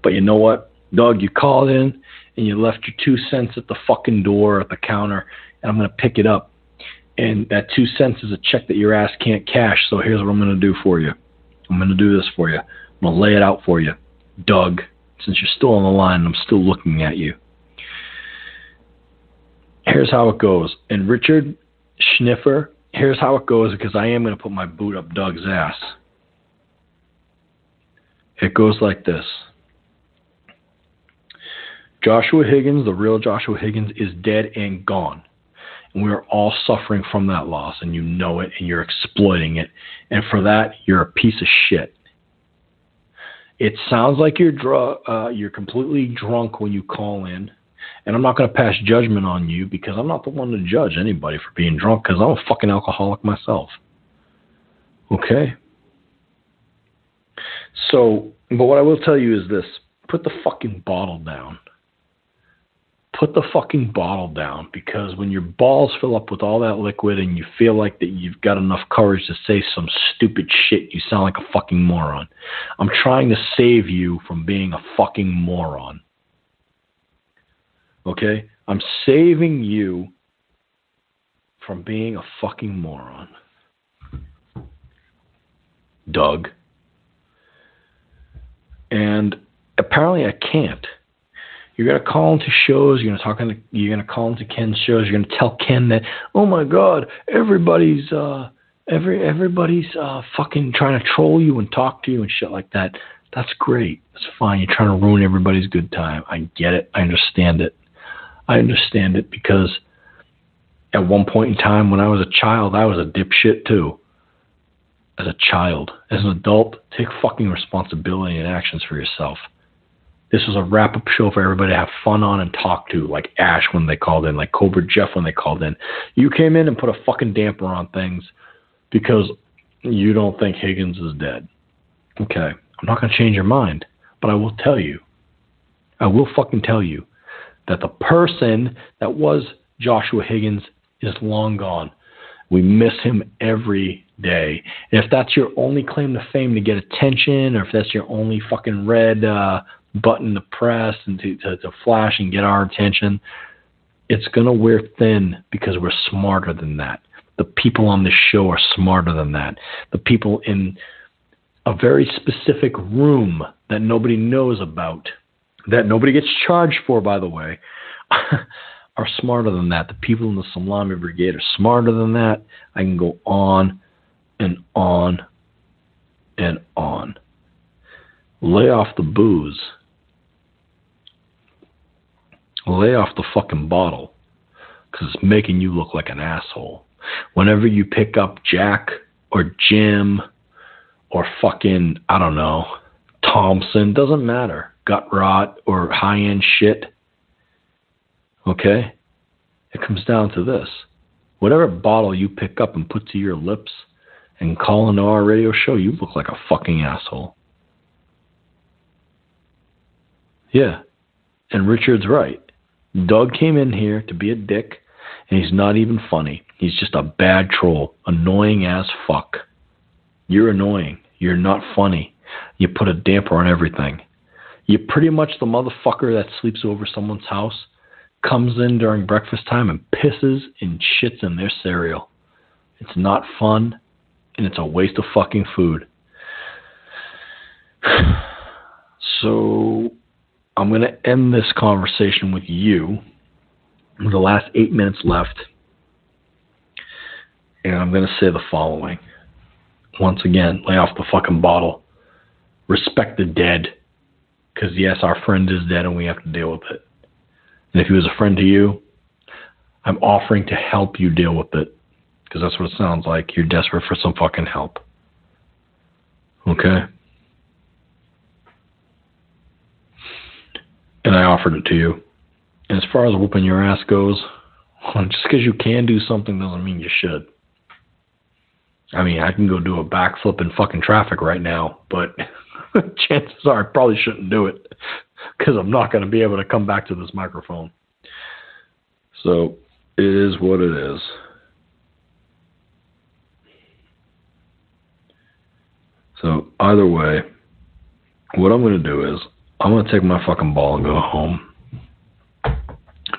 But you know what, Doug? You called in and you left your 2 cents at the fucking door at the counter, and I'm going to pick it up. And that 2 cents is a check that your ass can't cash, so here's what I'm going to do for you. I'm going to do this for you. I'm going to lay it out for you. Doug, since you're still on the line and I'm still looking at you. Here's how it goes. And Richard Schniffer, here's how it goes because I am going to put my boot up Doug's ass. It goes like this. Joshua Higgins, the real Joshua Higgins, is dead and gone. And we are all suffering from that loss, and you know it, and you're exploiting it. And for that, you're a piece of shit. It sounds like you're completely drunk when you call in. And I'm not going to pass judgment on you because I'm not the one to judge anybody for being drunk because I'm a fucking alcoholic myself. Okay? So, but what I will tell you is this. Put the fucking bottle down. Put the fucking bottle down because when your balls fill up with all that liquid and you feel like that you've got enough courage to say some stupid shit, you sound like a fucking moron. I'm trying to save you from being a fucking moron. Okay? I'm saving you from being a fucking moron. Doug. And apparently I can't. You're gonna call into shows. You're gonna call into Ken's shows. You're gonna tell Ken that, oh my God, everybody's fucking trying to troll you and talk to you and shit like that. That's great. That's fine. You're trying to ruin everybody's good time. I get it. I understand it. I understand it because at one point in time when I was a child, I was a dipshit too. As a child. As an adult, take fucking responsibility and actions for yourself. This was a wrap-up show for everybody to have fun on and talk to, like Ash when they called in, like Cobra Jeff when they called in. You came in and put a fucking damper on things because you don't think Higgins is dead. Okay, I'm not going to change your mind, but I will tell you. I will fucking tell you that the person that was Joshua Higgins is long gone. We miss him every day. And if that's your only claim to fame to get attention, or if that's your only fucking red button to press and to flash and get our attention, it's going to wear thin because we're smarter than that. The people on this show are smarter than that. The people in a very specific room that nobody knows about, that nobody gets charged for, by the way, are smarter than that. The people in the Salami Brigade are smarter than that. I can go on and on and on. Lay off the booze. Lay off the fucking bottle, because it's making you look like an asshole. Whenever you pick up Jack or Jim or fucking, I don't know, Thompson, doesn't matter, gut rot or high-end shit, okay? It comes down to this. Whatever bottle you pick up and put to your lips and call into our radio show, you look like a fucking asshole. Yeah, and Richard's right. Doug came in here to be a dick, and he's not even funny. He's just a bad troll, annoying as fuck. You're annoying. You're not funny. You put a damper on everything. You're pretty much the motherfucker that sleeps over someone's house, comes in during breakfast time and pisses and shits in their cereal. It's not fun, and it's a waste of fucking food. So I'm going to end this conversation with you with the last 8 minutes left. And I'm going to say the following. Once again, lay off the fucking bottle. Respect the dead. Because, yes, our friend is dead and we have to deal with it. And if he was a friend to you, I'm offering to help you deal with it. Because that's what it sounds like. You're desperate for some fucking help. Okay? And I offered it to you. And as far as whooping your ass goes, just because you can do something doesn't mean you should. I mean, I can go do a backflip in fucking traffic right now, but chances are I probably shouldn't do it because I'm not going to be able to come back to this microphone. So it is what it is. So either way, what I'm going to do is I'm going to take my fucking ball and go home.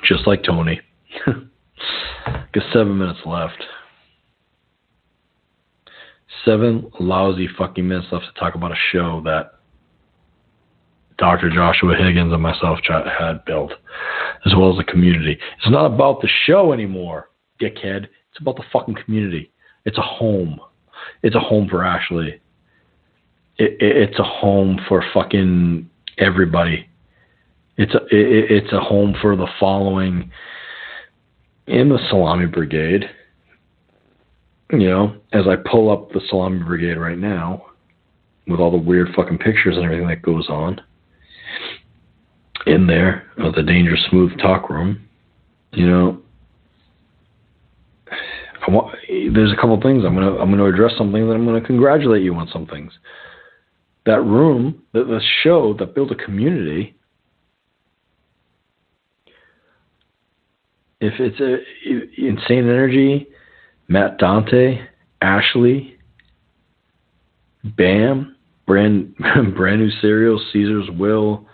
Just like Tony. Got 7 minutes left. 7 lousy fucking minutes left to talk about a show that Dr. Joshua Higgins and myself had built, as well as the community. It's not about the show anymore, dickhead. It's about the fucking community. It's a home. It's a home for Ashley. It's a home for fucking everybody. It's a home for the following in the Salami Brigade. You know, as I pull up the Salami Brigade right now, with all the weird fucking pictures and everything that goes on in there, the Dangerous Smooth Talk Room, you know, there's a couple things. I'm gonna address something, that I'm gonna congratulate you on some things. That room, the show that built a community. If it's Insane Energy, Matt Dante, Ashley, Bam, brand new cereal, Caesar's Will,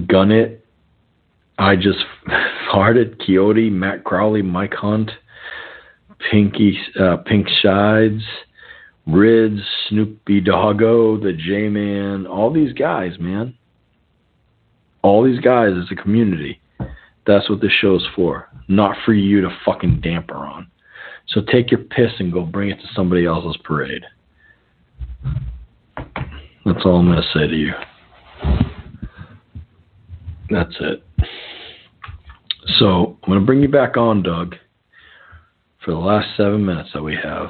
Gun It, I Just Farted, Coyote, Matt Crowley, Mike Hunt, Pink Shides, Rids, Snoopy Doggo, the J-Man, all these guys, man. All these guys is a community. That's what this show's for. Not for you to fucking damper on. So take your piss and go bring it to somebody else's parade. That's all I'm going to say to you. That's it. So I'm going to bring you back on, Doug, for the last 7 minutes that we have.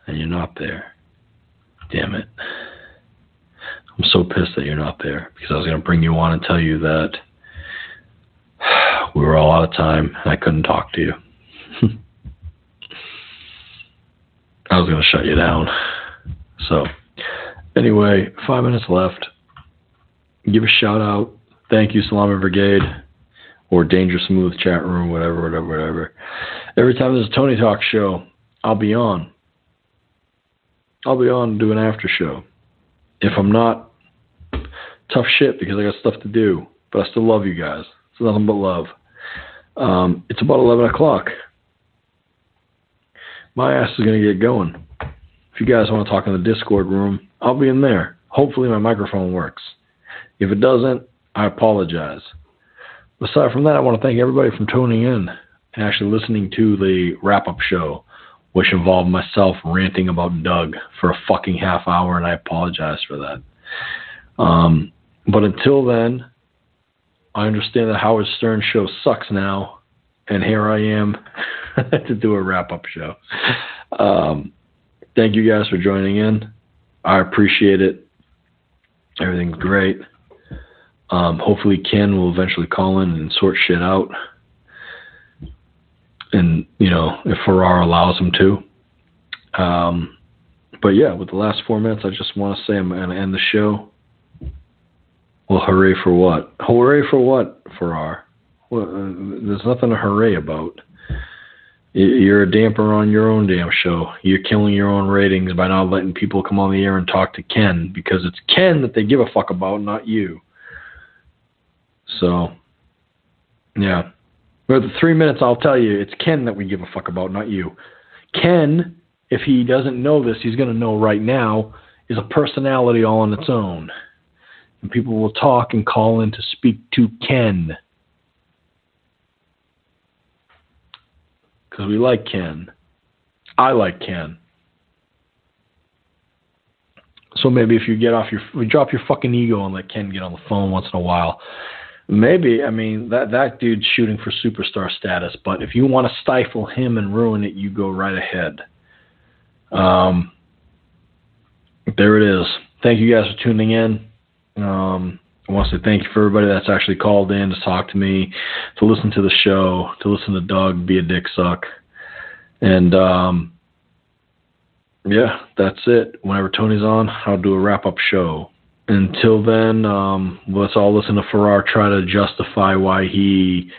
And you're not there. Damn it. I'm so pissed that you're not there, because I was going to bring you on and tell you that we were all out of time and I couldn't talk to you. I was going to shut you down. So, anyway, 5 minutes left. Give a shout out. Thank you, Salami Brigade, or Dangerous Smooth chat room, whatever. Every time there's a Tony Talk show, I'll be on. And do an after show. If I'm not, tough shit, because I got stuff to do. But I still love you guys. It's nothing but love. It's about 11 o'clock. My ass is going to get going. If you guys want to talk in the Discord room, I'll be in there. Hopefully my microphone works. If it doesn't, I apologize. aside from that, I want to thank everybody for tuning in and actually listening to the wrap-up show, which involved myself ranting about Doug for a fucking half hour, and I apologize for that. But until then, I understand the Howard Stern show sucks now, and here I am to do a wrap-up show. Thank you guys for joining in. I appreciate it. Everything's great. Hopefully Ken will eventually call in and sort shit out. And, you know, if Farrar allows him to. But yeah, with the last 4 minutes, I just want to say I'm going to end the show. Well, hooray for what? Hooray for what, Farrar? Well, there's nothing to hooray about. You're a damper on your own damn show. You're killing your own ratings by not letting people come on the air and talk to Ken, because it's Ken that they give a fuck about, not you. So, yeah. For the 3 minutes, I'll tell you, it's Ken that we give a fuck about, not you. Ken, if he doesn't know this, he's going to know right now, is a personality all on its own. And people will talk and call in to speak to Ken. Because we like Ken. I like Ken. So maybe if you drop your fucking ego and let Ken get on the phone once in a while. Maybe, I mean, that dude's shooting for superstar status, but if you want to stifle him and ruin it, you go right ahead. There it is. Thank you guys for tuning in. I want to say thank you for everybody that's actually called in to talk to me, to listen to the show, to listen to Doug be a dick suck. And, yeah, that's it. Whenever Tony's on, I'll do a wrap-up show. Until then, let's all listen to Farrar try to justify why he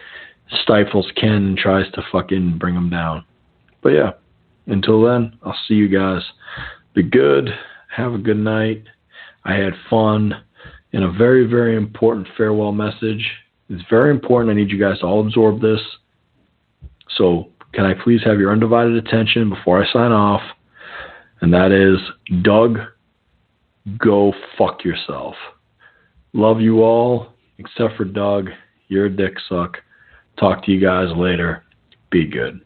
stifles Ken and tries to fucking bring him down. But yeah, until then, I'll see you guys. Be good. Have a good night. I had fun. And a very, very important farewell message. It's very important. I need you guys to all absorb this. So can I please have your undivided attention before I sign off? And that is, Doug, go fuck yourself. Love you all, except for Doug. You're a dick suck. Talk to you guys later. Be good.